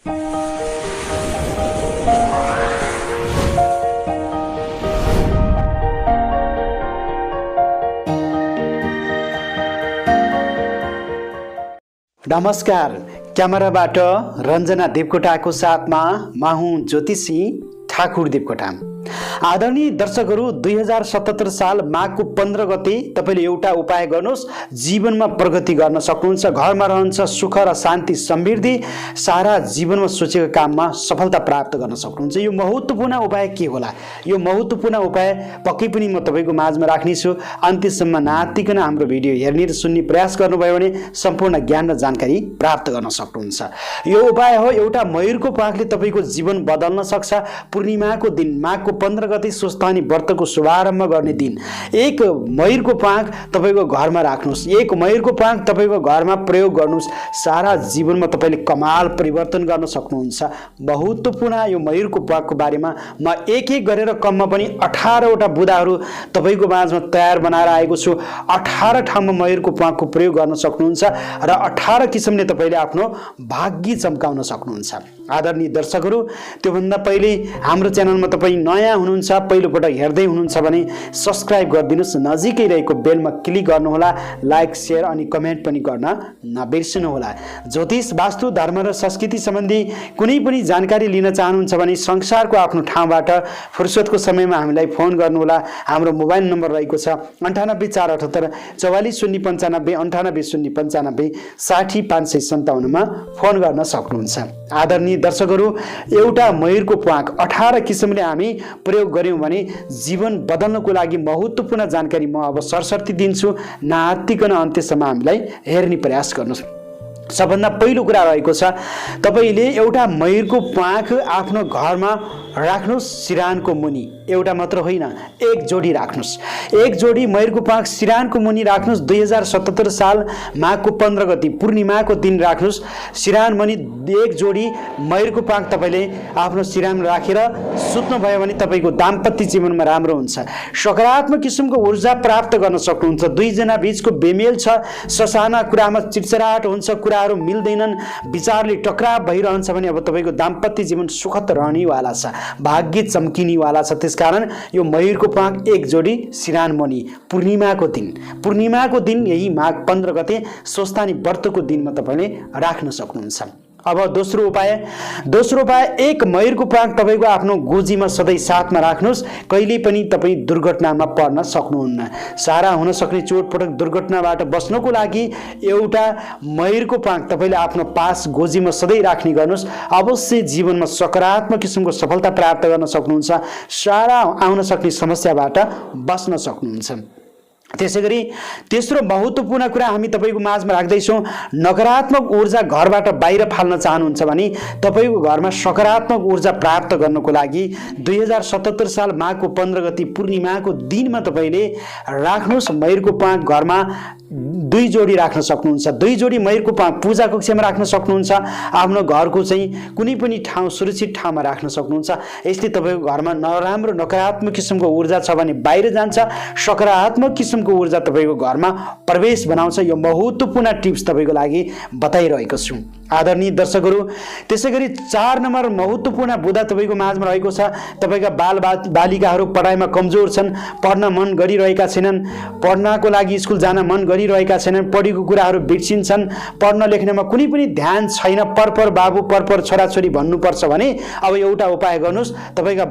नमस्कार, क्यामेराबाट रञ्जना देवकोटाको साथमा म हुँ ज्योतिषी ठाकुर देवकोटा। आदरणीय दर्शकहरू, 2077 साल माघको 15 गते तपाईले एउटा उपाय गर्नुहोस्, जीवनमा प्रगति गर्न सक्नुहुन्छ। घरमा रहन्छ सुख र शान्ति समृद्धि, सारा जीवनमा सोचेको काममा सफलता प्राप्त गर्न सक्नुहुन्छ। यो महत्त्वपूर्ण उपाय के होला? यो महत्त्वपूर्ण उपाय पक्कै पनि म तपाईको माझमा राख्नेछु। अन्त्यसम्म नआत्तिकन हाम्रो भिडियो हेर्ने र सुन्ने प्रयास गर्नुभयो भने सम्पूर्ण ज्ञान र जानकारी प्राप्त गर्न सक्नुहुन्छ। यो उपाय हो, एउटा मयूरको पाखले तपाईको जीवन बदल्न सक्छ। पूर्णिमाको दिन माघको 15 गते स्वस्थानी व्रतको शुभारम्भ गर्ने दिन एक मयूरको पाख तपाईको घरमा राख्नुहोस्। एक मयूरको पाख तपाईको घरमा प्रयोग गर्नुहोस्, सारा जीवनमा तपाईले कमाल परिवर्तन गर्न सक्नुहुन्छ। महत्त्वपूर्ण यो मयूरको पाखको बारेमा म एक एक गरेर कममा पनि 18 वटा बुदाहरू तपाईको माझमा तयार बनाएर आएको छु। 18 ठाउँमा मयूरको पाखको प्रयोग गर्न सक्नुहुन्छ र 18 किसिमले तपाईले आफ्नो भाग्य चम्काउन सक्नुहुन्छ। आदरणीय दर्शकहरू, त्योभन्दा पहिले हाम्रो च्यानलमा तपाईँ नयाँ हुनुहुन्छ, पहिलोपटक हेर्दै हुनुहुन्छ भने सब्स्क्राइब गरिदिनुहोस्, नजिकै रहेको बेलमा क्लिक गर्नुहोला, लाइक शेयर अनि कमेन्ट पनि गर्न नबिर्सनुहोला। ज्योतिष, वास्तु, धर्म र संस्कृति सम्बन्धी कुनै पनि जानकारी लिन चाहनुहुन्छ भने संसारको आफ्नो ठाउँबाट फुर्सदको समयमा हामीलाई फोन गर्नुहोला। हाम्रो मोबाइल नम्बर रहेको छ 98 478 44 095 98 095 60 557 मा फोन गर्न सक्नुहुन्छ। आदरणीय दर्शकहरू, एउटा मयूरको पाख 18 किसिमले हामी प्रयोग गर्यौं भने जीवन बदल्नको लागि महत्त्वपूर्ण जानकारी म अब सरसर्ती दिन्छु। नआत्तिकन अन्त्यसम्म हामीलाई हेर्ने प्रयास गर्नुहोस्। सबभन्दा पहिलो कुरा रहेको छ, तपाईले एउटा मयूरको पाख आफ्नो घरमा राख्नुहोस्। सिरानको मुनि एउटा मात्र होइन, एक जोडी राख्नुहोस्। एक जोडी मयूरको पाख सिरानको मुनि राख्नुहोस्। 2077 साल माघको 15 गते पूर्णिमाको दिन राख्नुहोस्। सिरान मुनि एक जोडी मयूरको पाख तपाईले आफ्नो सिरानमा राखेर सुत्नुभयो भने तपाईको दाम्पत्य जीवनमा राम्रो हुन्छ। सकारात्मक किसिमको ऊर्जा प्राप्त गर्न सक्नुहुन्छ। दुई जना बीचको बेमेल छ, ससाना कुरामा चिडचिडाट हुन्छ, कुराहरू मिल्दैनन्, विचारले टकराव भइरहन्छ भने अब तपाईको दाम्पत्य जीवन सुखद रहनेवाला छ, भाग्य चम्किनेवाला छ। त्यसकारण यो मयूरको पाख एक जोडी सिरान मुनि पूर्णिमाको दिन यही माघ 15 गते स्वस्थानी व्रतको दिनमा तपाईले राख्न सक्नुहुन्छ। अब दोस्रो उपाय एक मयूरको पाख तपाईको आफ्नो गोजीमा सधैँ साथमा राख्नुहोस्। कहिल्यै पनि तपाईँ दुर्घटनामा पर्न सक्नुहुन्न। सारा हुन सक्ने चोटपटक दुर्घटनाबाट बच्नको लागि एउटा मयूरको पाख तपाईले आफ्नो पास गोजीमा सधैँ राख्ने गर्नुहोस्। अवश्य जीवनमा सकारात्मक किसिमको सफलता प्राप्त गर्न सक्नुहुन्छ। सारा आउन सक्ने समस्याबाट बच्न सक्नुहुन्छ। त्यसैगरी तेस्रो महत्त्वपूर्ण कुरा हामी तपाईको माझमा राख्दैछौँ। नकारात्मक ऊर्जा घरबाट बाहिर फाल्न चाहनुहुन्छ भने तपाईको घरमा सकारात्मक ऊर्जा प्राप्त गर्नको लागि 2077 साल माघको 15 गते पूर्णिमाको दिनमा तपाईले राख्नुहोस्। मयूरको पाख घरमा 2 जोडी राख्न सक्नुहुन्छ। 2 जोडी मयूरको पाख पूजा कक्षमा राख्न सक्नुहुन्छ। आफ्नो घरको चाहिँ कुनै पनि ठाउँ सुरक्षित ठाउँमा राख्न सक्नुहुन्छ। यसले तपाईको घरमा नराम्रो नकारात्मक किसिमको ऊर्जा छ भने बाहिर जान्छ, सकारात्मक किसिमको ऊर्जा तपाईको घरमा प्रवेश बनाउँछ। यो महत्त्वपूर्ण टिप्स तपाईको लागि बताइरहेको छु। आदरणीय दर्शकहरू, त्यसैगरी 4 नम्बर महत्त्वपूर्ण बुदा तपाईको माझमा रहेको छ। तपाईका बालिकाहरू पढाइमा कमजोर छन्, पढ्न मन गरिरहेका छैनन्, पढ्नको लागि स्कुल जान मन गरिरहेका छैनन्, पढेको कुराहरू बिर्सिन्छन्, पढ्न लेख्नमा कुनै पनि ध्यान छैन, परपर बाबु परपर छोराछोरी भन्नुपर्छ भने अब एउटा उपाय गर्नुहोस्। तपाईका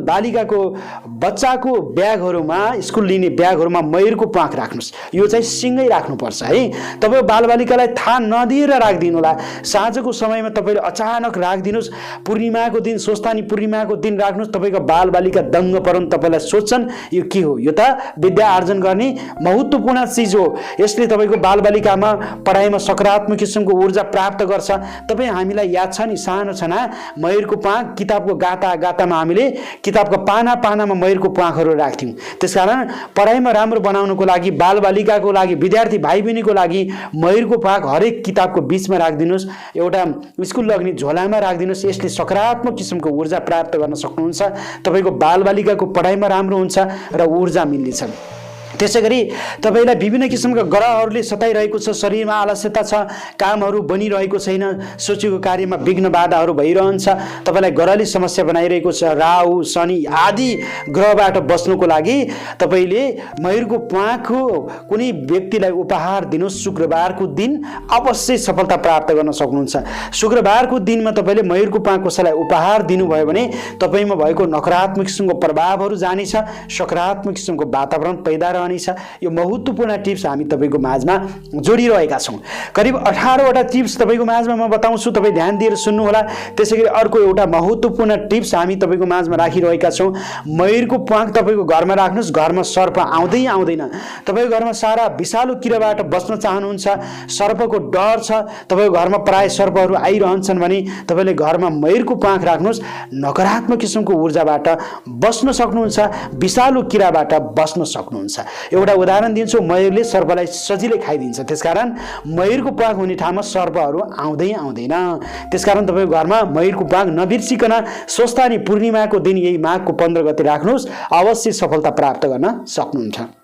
बालिकाको बच्चाको ब्यागहरूमा, स्कुल लिने ब्यागहरूमा मयूरको पाख राख्नुहोस्। यो चाहिँ सिँगै राख्नुपर्छ है। तपाईँ बालबालिकालाई थाहा नदिएर राखिदिनु होला। साँझको समयमा तपाईले अचानक राखिदिनुहोस्। पूर्णिमाको दिन, स्वस्थानी पूर्णिमाको दिन राख्नुहोस्। तपाईको बालबालिका दङ्ग परन्, तपाईलाई सोच्छन् यो के हो? यो त विद्या आर्जन गर्ने महत्त्वपूर्ण चिज हो। यसले तपाईको बालबालिकामा पढाइमा सकारात्मक किसिमको ऊर्जा प्राप्त गर्छ। तपाईँ हामीलाई याद छ नि, सानो छना मयूरको पाख किताबको गातामा हामीले किताबको पानामा मयूरको पाखहरू राख्थ्यौँ। त्यसकारण पढाइमा राम्रो बनाउनको लागि, बालबालिकाको लागि, विद्यार्थी भाइ बहिनीको लागि मयूरको पाख हरेक किताबको बीचमा राखिदिनुहोस्। एउटा स्कुल लग्ने झोलामा राखिदिनुहोस्। यसले सकारात्मक किसिमको ऊर्जा प्राप्त गर्न सक्नुहुन्छ। तपाईको बालबालिकाको पढाइमा राम्रो हुन्छ र ऊर्जा मिल्नेछ। त्यसैगरी तपाईलाई विभिन्न किसिमका ग्रहहरूले सताइरहेको छ, शरीरमा आलस्यता छ, कामहरू बनिरहेको छैन, सोचेको कार्यमा विघ्न बाधाहरू भइरहन्छ, तपाईलाई ग्रहले समस्या बनाइरहेको छ, राहु शनि आदि ग्रहबाट बच्नुको लागि तपाईले मयूरको प्वाँखको कुनै व्यक्तिलाई उपहार दिनुहोस्। शुक्रबारको दिन अवश्य सफलता प्राप्त गर्न सक्नुहुन्छ। शुक्रबारको दिनमा तपाईले मयूरको प्वाँख कसैलाई उपहार दिनुभयो भने तपाईमा भएको नकारात्मक किसिमको प्रभावहरू जानेछ, सकारात्मक किसिमको वातावरण पैदा रहनेछ। यो महत्त्वपूर्ण टिप्स हामी तपाईको माझमा जोडिरहेका छौं। करिब 18 वटा टिप्स तपाईको माझमा म बताउँछु, तपाई ध्यान दिएर सुन्नु होला। त्यसैगरी अर्को एउटा महत्त्वपूर्ण टिप्स हामी तपाईको माझमा राखिरहेका छौं। मयूरको प्वाँख तपाईको घरमा राख्नुस्। घरमा सर्प आउँदै आउँदैन। तपाईको घरमा सारा विषालु किराबाट बच्न चाहनुहुन्छ, सर्पको डर छ, तपाईको घरमा प्राय सर्पहरू आइरहन्छन् भने तपाईले घरमा मयूरको प्वाँख राख्नुस्। नकारात्मक किसिमको ऊर्जाबाट बच्न सक्नुहुन्छ, विषालु किराबाट बच्न सक्नुहुन्छ। एउटा उदाहरण दिन्छु, मयूरले सर्पलाई सजिलै खाइदिन्छ, त्यसकारण मयूरको प्वाँख हुने ठाउँमा सर्पहरू आउँदै आउँदैन। त्यसकारण तपाईको घरमा मयूरको प्वाँख नबिर्सिकन स्वस्थानी पूर्णिमाको दिन यही माघको 15 गते राख्नुस्, अवश्य सफलता प्राप्त गर्न सक्नुहुन्छ।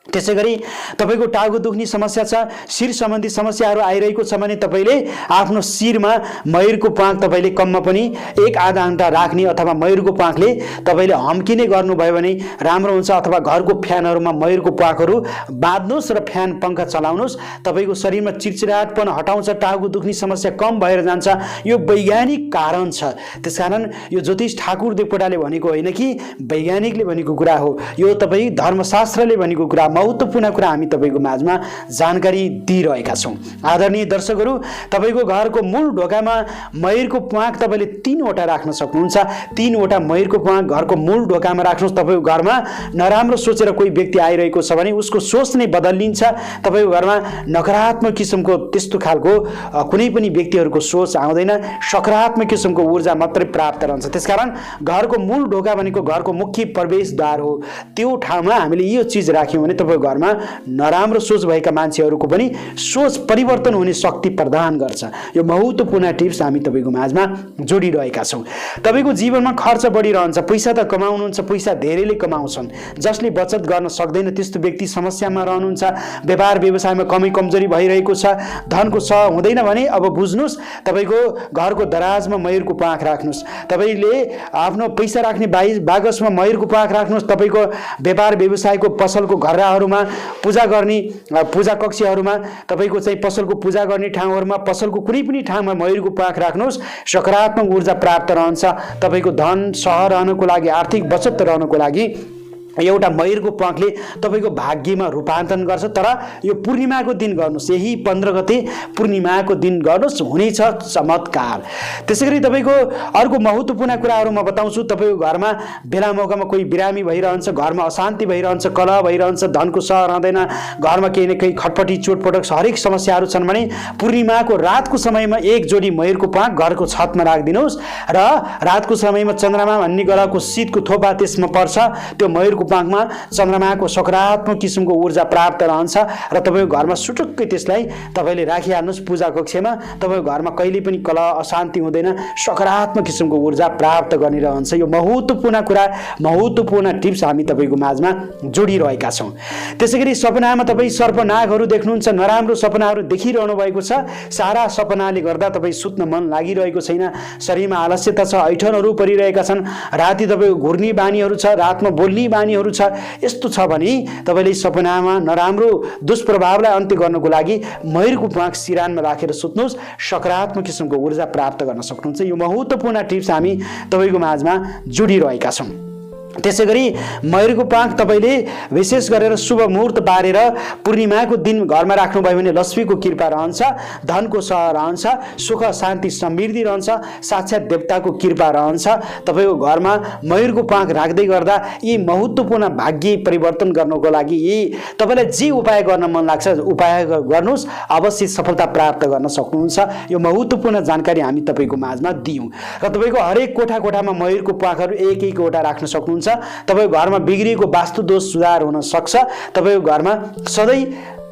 त्यसैगरी तपाईको टाउको दुख्ने समस्या छ, शिर सम्बन्धी समस्याहरू आइरहेको छ भने तपाईले आफ्नो शिरमा मयूरको प्वाँख तपाईले कममा पनि 1-आधा घण्टा राख्ने अथवा मयूरको प्वाँखले तपाईले हम्किने गर्नुभयो भने राम्रो हुन्छ। अथवा घरको फ्यानहरूमा मयूरको प्वाँखहरू बाँध्नुस् र फ्यान पंखा चलाउनुस्। तपाईको शरीरमा चिडचिडाहटपन हटाउँछ, टाउको दुख्ने समस्या कम भएर जान्छ। यो वैज्ञानिक कारण छ। त्यसकारण यो ज्योतिष ठाकुर देवकोटाले भनेको होइन कि वैज्ञानिकले भनेको कुरा हो, यो तपाई धर्मशास्त्रले भनेको कुरा, महत्त्वपूर्ण कुरा हामी तपाईको माझमा जानकारी दिइरहेका छौं। आदरणीय दर्शकहरू, तपाईको घरको मूल ढोकामा मयूरको प्वाँख तपाईले 3 वटा राख्न सक्नुहुन्छ। 3 वटा मयूरको प्वाँख घरको मूल ढोकामा राख्नुस्। तपाईको घरमा नराम्रो सोचेर कोही व्यक्ति आइरहेको छ भने उसको सोच नै बदलिन्छ। तपाईको घरमा नकारात्मक किसिमको त्यस्तो खालको कुनै पनि व्यक्तिहरूको सोच आउँदैन, सकारात्मक किसिमको ऊर्जा मात्रै प्राप्त रहन्छ। त्यसकारण घरको मूल ढोका भनेको घरको मुख्य प्रवेशद्वार हो। त्यो ठाउँमा हामीले यो चीज राख्यौं भने तपाईको घरमा नराम्रो सोच भएका मान्छेहरूको पनि सोच परिवर्तन हुने शक्ति प्रदान गर्छ। यो महत्त्वपूर्ण टिप्स हामी तपाईको माझमा जोडिरहेका छौं। तपाईको जीवनमा खर्च बढिरहन्छ, पैसा त कमाउनुहुन्छ, पैसा धेरैले कमाउँछन्, जसले बचत गर्न सक्दैन त्यस्तो व्यक्ति समस्यामा रहनुहुन्छ। व्यापार व्यवसायमा कमी कमजोरी भइरहेको छ, धनको छ हुँदैन भने अब बुझ्नुस्, तपाईको घरको दराजमा मयूरको प्वाँख राख्नुस्। तपाईले आफ्नो पैसा राख्ने बागसमा मयूरको प्वाँख राख्नुस्। तपाईको व्यापार व्यवसायको पसलको घरहरूमा पूजा गर्ने पूजा कक्षहरूमा, तपाईको चाहिँ पसलको पूजा गर्ने ठाउँहरूमा, पसलको कुनै पनि ठाउँमा मयूरको प्वाँख राख्नुस्। सकारात्मक ऊर्जा प्राप्त रहन्छ। तपाईको धन सह रहनको लागि, आर्थिक बचत रहनको लागि एउटा मयूरको प्वाँखले तपाईको भाग्यमा रूपान्तरण गर्छ। तर यो पूर्णिमाको दिन गर्नुस्, यही 15 गते पूर्णिमाको दिन गर्नुस्, हुनेछ चमत्कार। त्यसैगरी तपाईको अर्को महत्त्वपूर्ण कुराहरू म बताउँछु। तपाईको घरमा बेला मौकामा कोही बिरामी भइरहन्छ, घरमा अशान्ति भइरहन्छ, कलह भइरहन्छ, धनको सह रहँदैन, घरमा केही न केही खटपटी चोटपटक हरेक समस्याहरू छन् भने पूर्णिमाको रातको समयमा एक जोडी मयूरको प्वाँख घरको छतमा राखिदिनुस् र रातको समयमा चन्द्रमा भन्ने ग्रहको शीतको थोपा त्यसमा पर्छ। त्यो मयूरको प्वाँखमा चन्द्रमाको सकारात्मक किसिमको ऊर्जा प्राप्त रहन्छ र तपाईको घरमा सुटुक्कै त्यसलाई तपाईले राखिहाल्नुस् पूजा कक्षमा। तपाईको घरमा कहिले पनि कलह अशान्ति हुँदैन, सकारात्मक किसिमको ऊर्जा प्राप्त गर्ने रहन्छ। यो महत्त्वपूर्ण कुरा, महत्त्वपूर्ण टिप्स हामी तपाईको माझमा जोडिरहेका छौं। त्यसैगरी सपनामा तपाई सर्पनागहरू देख्नुहुन्छ, नराम्रो सपनाहरू देखिरहनु भएको छ, सारा सपनाले गर्दा तपाई सुत्न मन लागिरहेको छैन, शरीरमा आलस्यता छ, ऐठनहरू परिरहेका छन्, राति तपाईको घुर्ने बानीहरू छ, रातमा बोल्ने बानीहरू छ, यस्तो छ भने तपाईले सपनामा नराम्रो दुष्प्रभावलाई अन्त्य गर्नको लागि मयूरको प्वाँख सिरानमा राखेर सुत्नुस्, सकारात्मक किसिमको ऊर्जा प्राप्त गर्न सक्नुहुन्छ। यो महत्त्वपूर्ण टिप्स हामी तपाईको माझमा जोडिरहेका छौं। त्यसैगरी मयूरको प्वाँख तपाईले विशेष गरेर शुभ मुहूर्त बारेर पूर्णिमाको दिन घरमा राख्नुभयो भने लक्ष्मीको कृपा रहन्छ, धनको सह रहन्छ, सुख शान्ति समृद्धि रहन्छ, साक्षात देवताको कृपा रहन्छ। तपाईको घरमा मयूरको प्वाँख राख्दै गर्दा यी महत्त्वपूर्ण भाग्य परिवर्तन गर्नको लागि यी तपाईलाई जे उपाय गर्न मन लाग्छ उपाय गर्नुस्, अवश्य सफलता प्राप्त गर्न सक्नुहुन्छ। यो महत्त्वपूर्ण जानकारी हामी तपाईको माझमा दियौं र तपाईको हरेक कोठा कोठामा मयूरको प्वाँखहरू एक एक वटा राख्न सक्नुहुन्छ। तपाईको घरमा बिग्रिएको वास्तु दोष सुधार हुन सक्छ। तपाईको घरमा सधैँ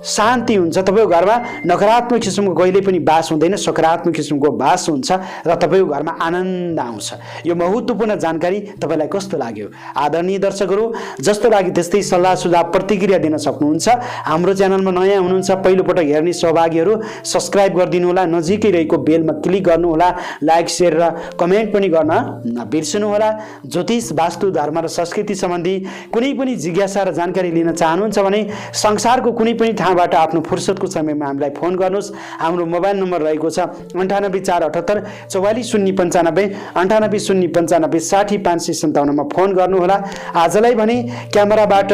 शान्ति हुन्छ, तपाईँको घरमा नकारात्मक किसिमको कहिले पनि बास हुँदैन, सकारात्मक किसिमको बास हुन्छ र तपाईँको घरमा आनन्द आउँछ। यो महत्त्वपूर्ण जानकारी तपाईँलाई कस्तो लाग्यो? आदरणीय दर्शकहरू, जस्तो लाग्यो त्यस्तै सल्लाह सुझाव प्रतिक्रिया दिन सक्नुहुन्छ। हाम्रो च्यानलमा नयाँ हुनुहुन्छ, पहिलोपटक हेर्ने सहभागीहरू सब्सक्राइब गरिदिनुहोला, नजिकै रहेको बेलमा क्लिक गर्नुहोला, लाइक सेयर र कमेन्ट पनि गर्न नबिर्सनुहोला। ज्योतिष, वास्तु, धर्म र संस्कृति सम्बन्धी कुनै पनि जिज्ञासा र जानकारी लिन चाहनुहुन्छ भने संसारको कुनै पनि ठाउँबाट आफ्नो फुर्सदको समयमा हामीलाई फोन गर्नुहोस्। हाम्रो मोबाइल नम्बर रहेको छ 98 478 44 095 98 095 60 557 मा फोन गर्नुहोला। आजलाई भने क्यामेराबाट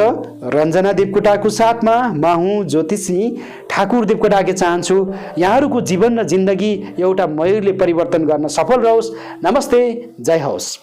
रञ्जना देवकोटाको साथमा म हुँ ज्योतिषी ठाकुर देवकोटाके चाहन्छु यहाँहरूको जीवन र जिन्दगी एउटा मयूरले परिवर्तन गर्न सफल रहोस्। नमस्ते, जय होस्।